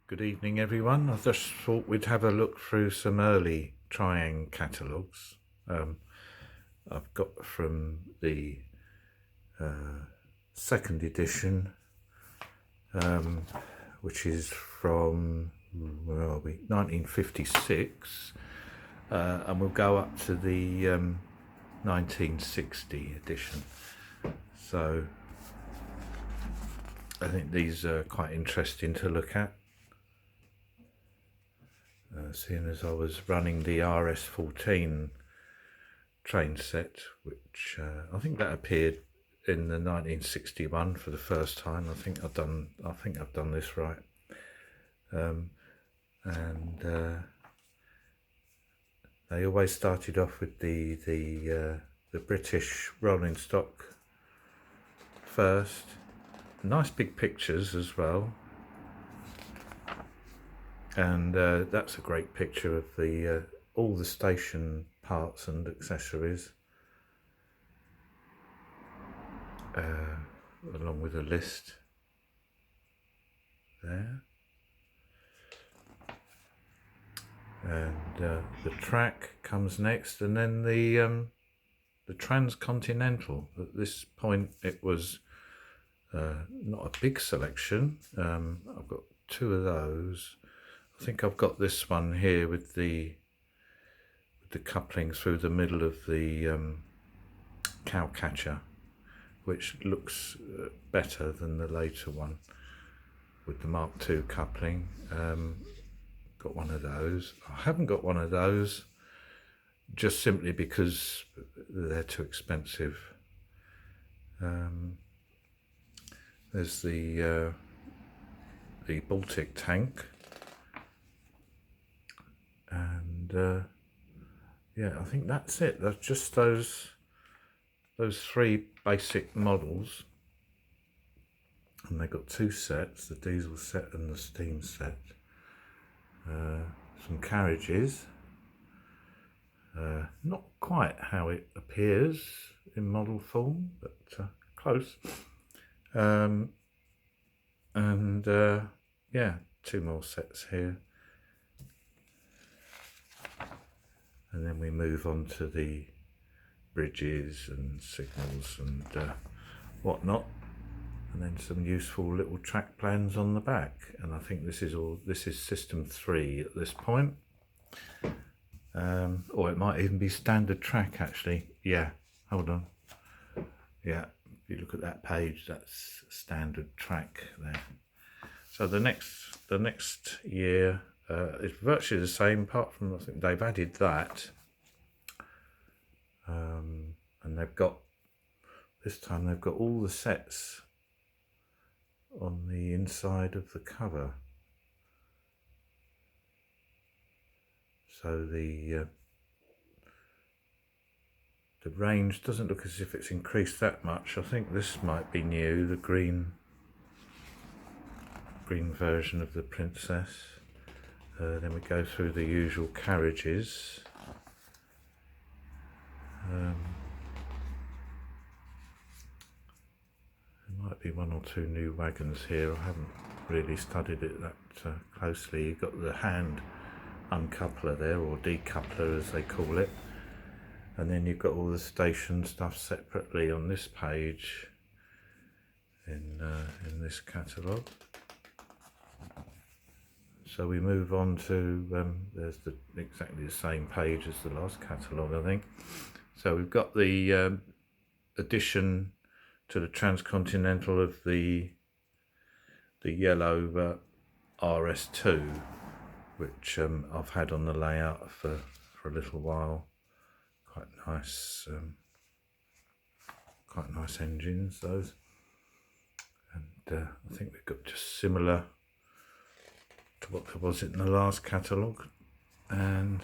Good evening, everyone. I just thought we'd have a look through some early Triang catalogues. I've got from the second edition, which is from, where are we, 1956, and we'll go up to the 1960 edition. So I think these are quite interesting to look at. Seeing as I was running the RS14 train set, which I think that appeared in the 1961 for the first time. I think I've done this right. They always started off with the British rolling stock first. Nice big pictures as well. And that's a great picture of the all the station parts and accessories, along with a list there. And the track comes next, and then the transcontinental. At this point, it was not a big selection. I've got two of those. I think I've got this one here with the coupling through the middle of the cowcatcher, which looks better than the later one with the Mark II coupling. Got one of those. I haven't got one of those just simply because they're too expensive. There's the Baltic tank. And yeah, I think that's it. That's just those three basic models, and they've got two sets: the diesel set and the steam set. Some carriages, not quite how it appears in model form, but close. Yeah, two more sets here. And then we move on to the bridges and signals and whatnot, and then some useful little track plans on the back. And I think this is system 3 at this point, or it might even be standard track actually. Yeah, hold on. Yeah, if you look at that page, that's standard track there. So the next year. It's virtually the same, apart from I think they've added that, and this time they've got all the sets on the inside of the cover. So the range doesn't look as if it's increased that much. I think this might be new, the green version of the Princess. Then we go through the usual carriages. There might be one or two new wagons here. I haven't really studied it that closely. You've got the hand uncoupler there, or decoupler as they call it. And then you've got all the station stuff separately on this page in this catalogue. So we move on to, there's exactly the same page as the last catalogue, I think. So we've got the addition to the transcontinental of the yellow RS2, which I've had on the layout for a little while. Quite nice engines, those. And I think we've got just similar to what there was in the last catalogue, and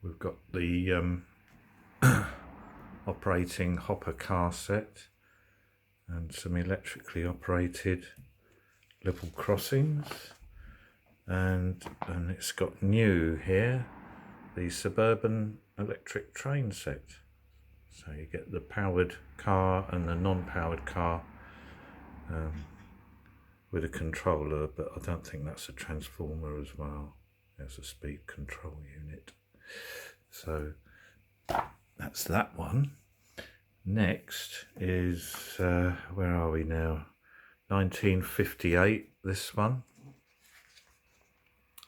we've got the operating hopper car set and some electrically operated level crossings, and it's got new here the suburban electric train set. So you get the powered car and the non-powered car with a controller, but I don't think that's a transformer as well. It's a speed control unit. So that's that one. Next is, where are we now? 1958, this one.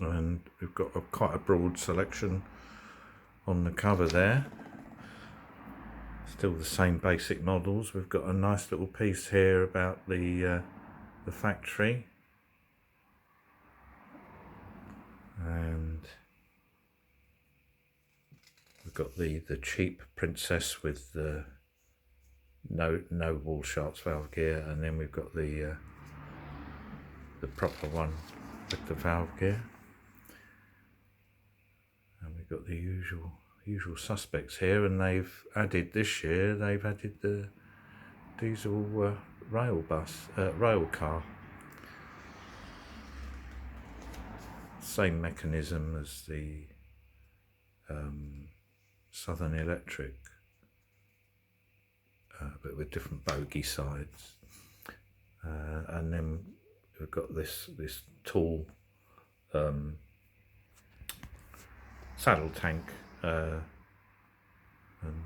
And we've got quite a broad selection on the cover there. Still the same basic models. We've got a nice little piece here about the factory. And we've got the cheap Princess with the no wall sharps valve gear, and then we've got the proper one with the valve gear. And we've got the usual suspects here, and they've added this year, they've added the diesel rail car. Same mechanism as the Southern Electric, but with different bogie sides. And then we've got this tall saddle tank, and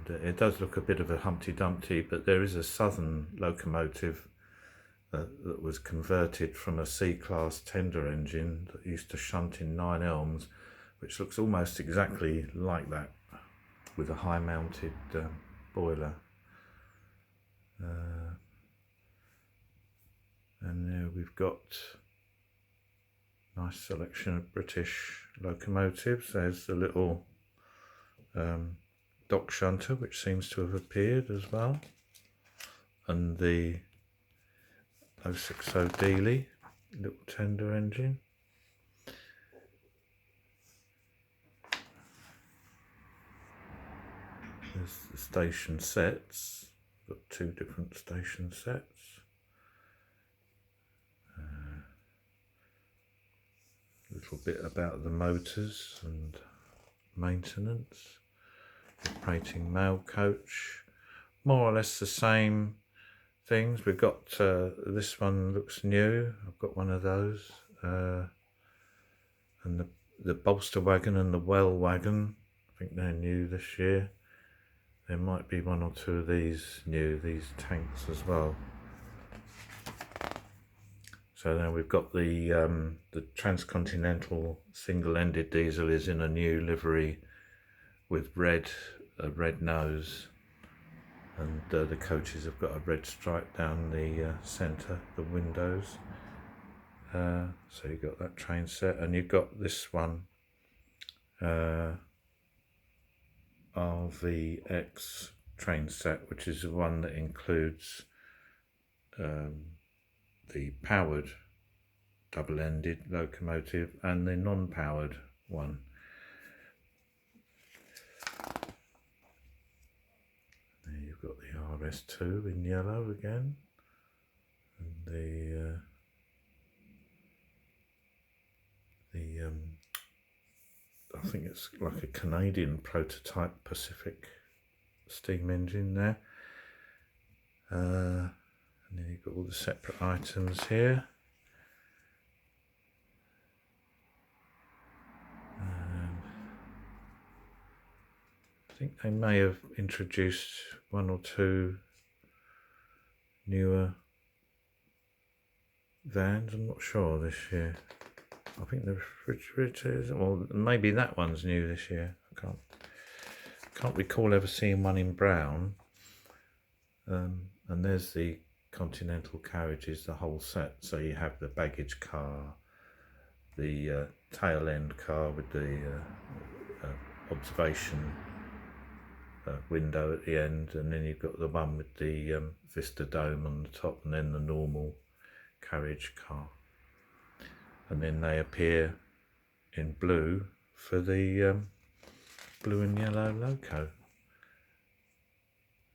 it does look a bit of a Humpty Dumpty, but there is a Southern locomotive that was converted from a C-class tender engine that used to shunt in 9 Elms, which looks almost exactly like that, with a high mounted boiler. And there we've got nice selection of British locomotives. There's the little dock shunter, which seems to have appeared as well, and the 060 Dealey little tender engine. There's the station sets. Got 2 different station sets. A little bit about the motors and maintenance. Operating mail coach. More or less the same things. We've got this one looks new. I've got one of those. And the bolster wagon and the well wagon, I think they're new this year. There might be 1 or 2 of these new, these tanks as well. So now we've got the Transcontinental single-ended diesel is in a new livery with a red nose, and the coaches have got a red stripe down the centre, the windows. So you've got that train set, and you've got this one, RVX train set, which is the one that includes the powered double-ended locomotive and the non-powered one. There you've got the RS2 in yellow again, and the I think it's like a Canadian prototype Pacific steam engine there. And then you've got all the separate items here. I think they may have introduced 1 or 2 newer vans, I'm not sure, this year. I think the refrigerators, well, maybe that one's new this year. I can't recall ever seeing one in brown. And there's the Continental carriages, the whole set. So you have the baggage car, the tail end car with the observation window at the end, and then you've got the one with the Vista Dome on the top, and then the normal carriage car. And then they appear in blue for the blue and yellow loco.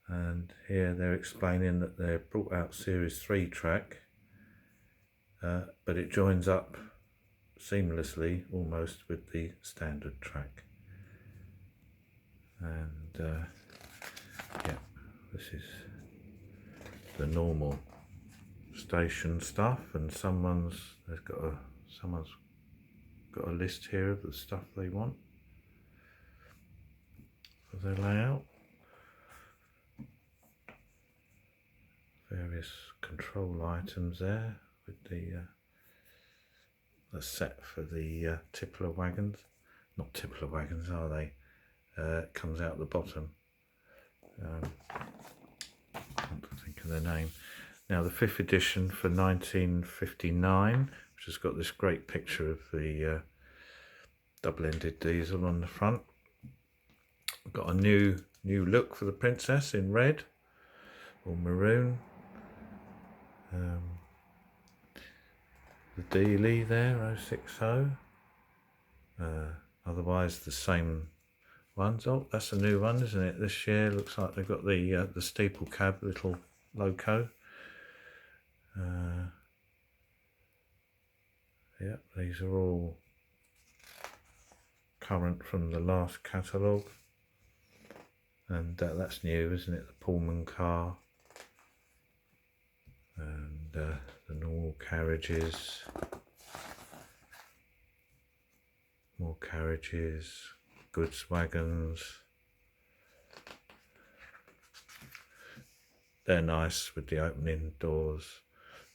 And here they're explaining that they've brought out Series 3 track, but it joins up seamlessly almost with the standard track. And yeah, this is the normal station stuff, and someone's got a list here of the stuff they want for their layout. Various control items there with the set for the tippler wagons. Not tippler wagons, are they? It comes out the bottom. I want to think of their name. Now the 5th edition for 1959, which has got this great picture of the double-ended diesel on the front. We've got a new look for the Princess in red or maroon. The Dealey there, 060. Otherwise the same ones. Oh, that's a new one, isn't it? This year looks like they've got the steeple cab little loco. Yep, these are all current from the last catalogue, and that's new, isn't it? The Pullman car and the normal carriages, more carriages, goods wagons. They're nice with the opening doors,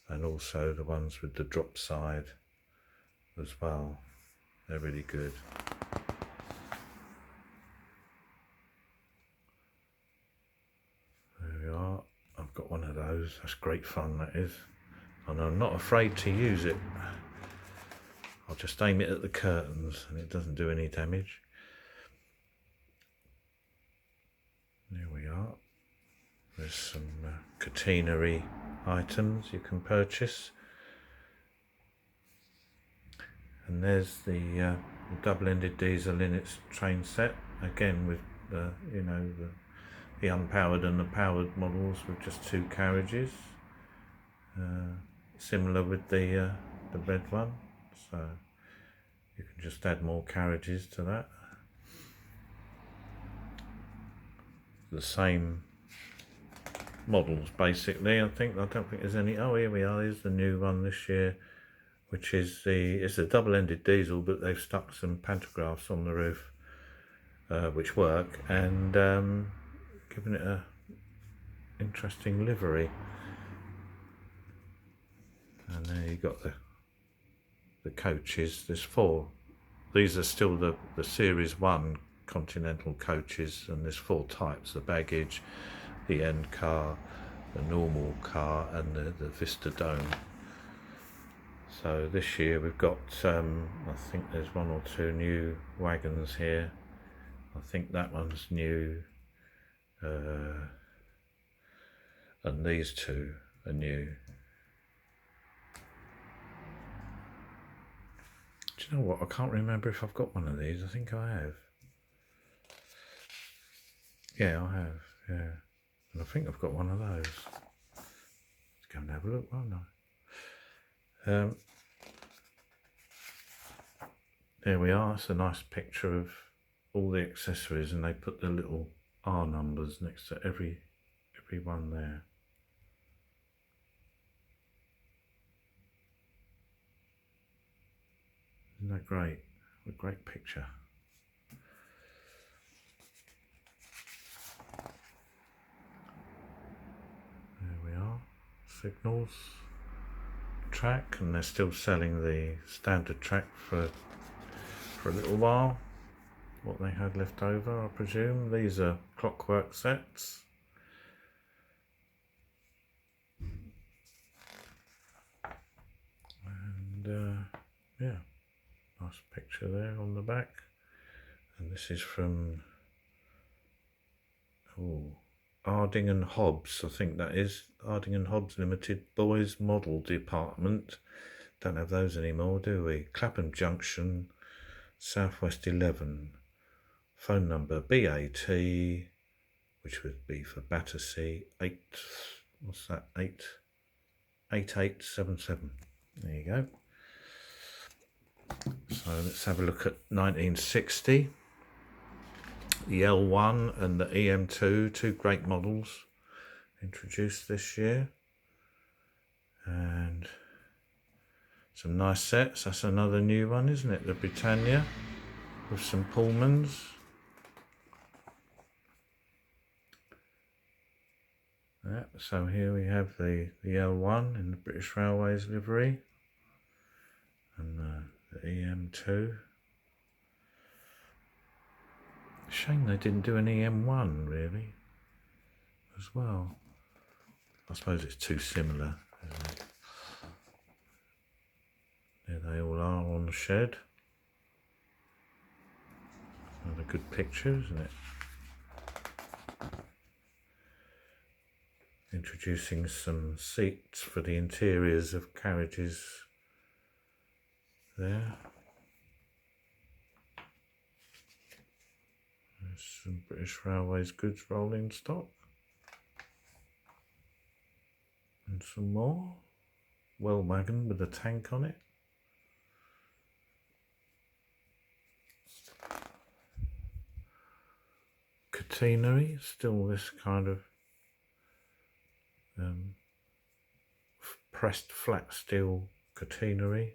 and also the ones with the drop side as well. They're really good. There we are. I've got one of those. That's great fun, that is. And I'm not afraid to use it. I'll just aim it at the curtains and it doesn't do any damage. There we are. There's some catenary items you can purchase. And there's the double-ended diesel in its train set, again with you know, the unpowered and the powered models with just 2 carriages, similar with the red one, so you can just add more carriages to that. The same models basically. I don't think there's any. Oh, here we are. Here's the new one this year, which is it's a double-ended diesel, but they've stuck some pantographs on the roof, which work, and given it a interesting livery. And there you got the coaches. There's 4. These are still the Series 1 Continental coaches, and there's 4 types: the baggage, the end car, the normal car, and the Vista Dome. So this year we've got, I think there's 1 or 2 new wagons here. I think that one's new, and these 2 are new. Do you know what? I can't remember if I've got one of these. I think I have. Yeah, I have. Yeah, and I think I've got one of those. Let's go and have a look, won't I? There we are. It's a nice picture of all the accessories, and they put the little R numbers next to every one there. Isn't that great? What a great picture. There we are. Signals. Track, and they're still selling the standard track for a little while. What they had left over, I presume. These are clockwork sets. And yeah, nice picture there on the back. And this is from Arding and Hobbs, I think that is. Arding and Hobbs Limited Boys Model Department. Don't have those anymore, do we? Clapham Junction, Southwest 11. Phone number BAT, which would be for Battersea, 8877. There you go. So let's have a look at 1960. The L1 and the EM2, 2 great models introduced this year. Some nice sets. That's another new one, isn't it? The Britannia with some Pullmans. Yeah, so here we have the L1 in the British Railways livery, and the EM2. Shame they didn't do an EM1 really as well. I suppose it's too similar, isn't it? There they all are on the shed. Another good picture, isn't it? Introducing some seats for the interiors of carriages there. There's some British Railways goods rolling stock. And some more. Well wagon with a tank on it. Catenary, still this kind of pressed flat steel catenary.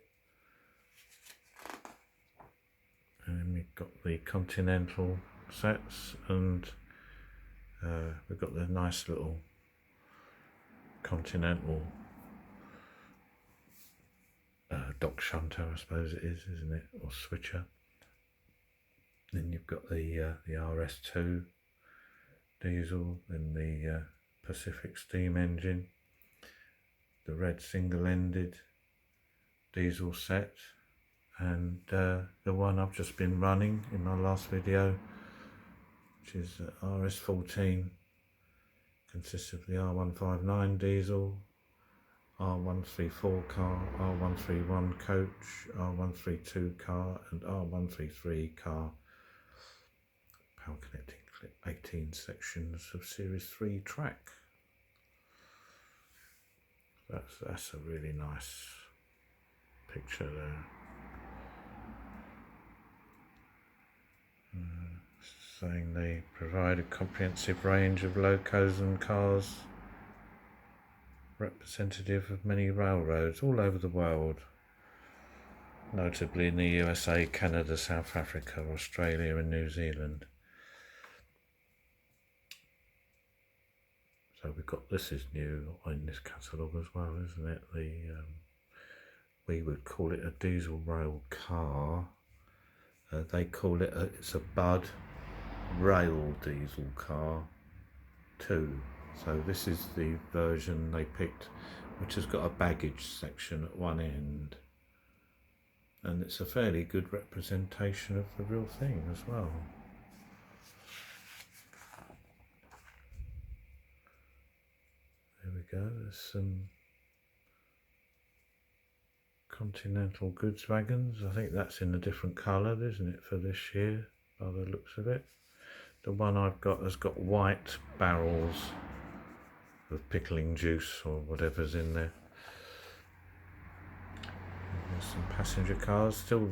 And then we've got the Continental sets, and we've got the nice little Continental dock shunter, I suppose it is, isn't it, or switcher. Then you've got the RS2 diesel, and the Pacific steam engine, the red single-ended diesel set, and the one I've just been running in my last video, which is RS14, consists of the R159 diesel, R134 car, R131 coach, R132 car, and R133 car. Power connecting clip, 18 sections of Series 3 track. That's a really nice picture there. Saying they provide a comprehensive range of locos and cars representative of many railroads all over the world, notably in the USA, Canada, South Africa, Australia and New Zealand. So we've got, this is new in this catalogue as well, isn't it? We would call it a diesel rail car. They call it it's a Bud rail diesel car 2. So this is the version they picked, which has got a baggage section at one end, and it's a fairly good representation of the real thing as well. There we go, there's some Continental goods wagons. I think that's in a different colour, isn't it, for this year, by the looks of it. The one I've got has got white barrels of pickling juice or whatever's in there. And there's some passenger cars, still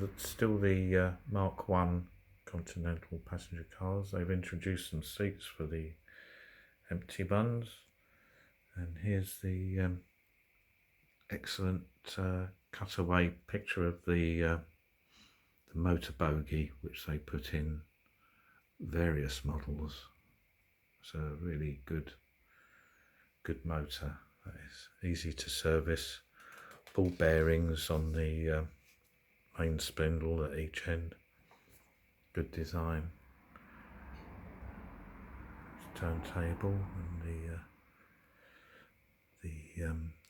the Mark 1 Continental passenger cars. They've introduced some seats for the empty buns. And here's the excellent cutaway picture of the motor bogie, which they put in various models. So a really good motor. That is easy to service. Ball bearings on the main spindle at each end. Good design. Turntable and the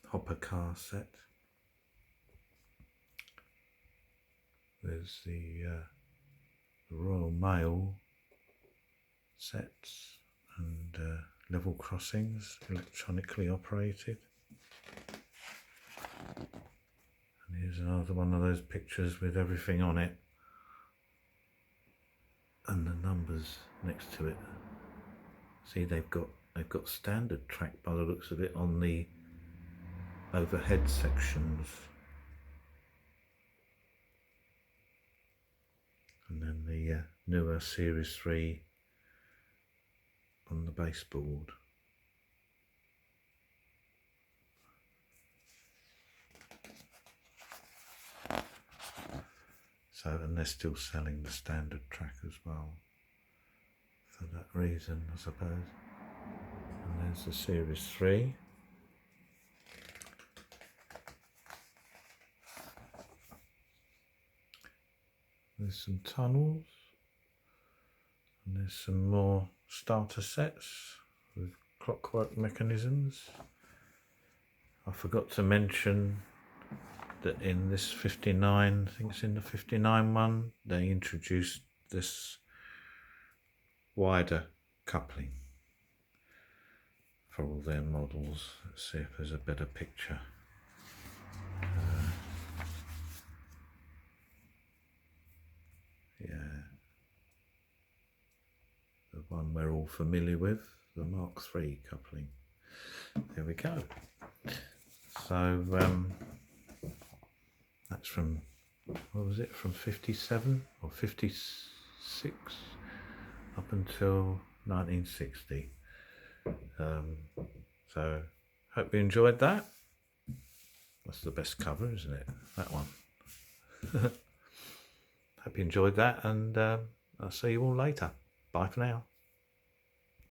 hopper car set. There's the Royal Mail sets and level crossings, electronically operated. And here's another one of those pictures with everything on it and the numbers next to it. See, they've got standard track by the looks of it on the overhead sections. And then the newer Series 3 on the baseboard. So, and they're still selling the standard track as well, for that reason, I suppose. And there's the Series 3. There's some tunnels, and there's some more starter sets with clockwork mechanisms. I forgot to mention that in this 59, I think it's in the 59 one, they introduced this wider coupling for all their models. Let's see if there's a better picture. Yeah, the one we're all familiar with, the Mark III coupling. There we go. So that's from, what was it, from 57 or 56 up until 1960. So hope you enjoyed that. That's the best cover, isn't it? That one. Hope you enjoyed that, and I'll see you all later. Bye for now.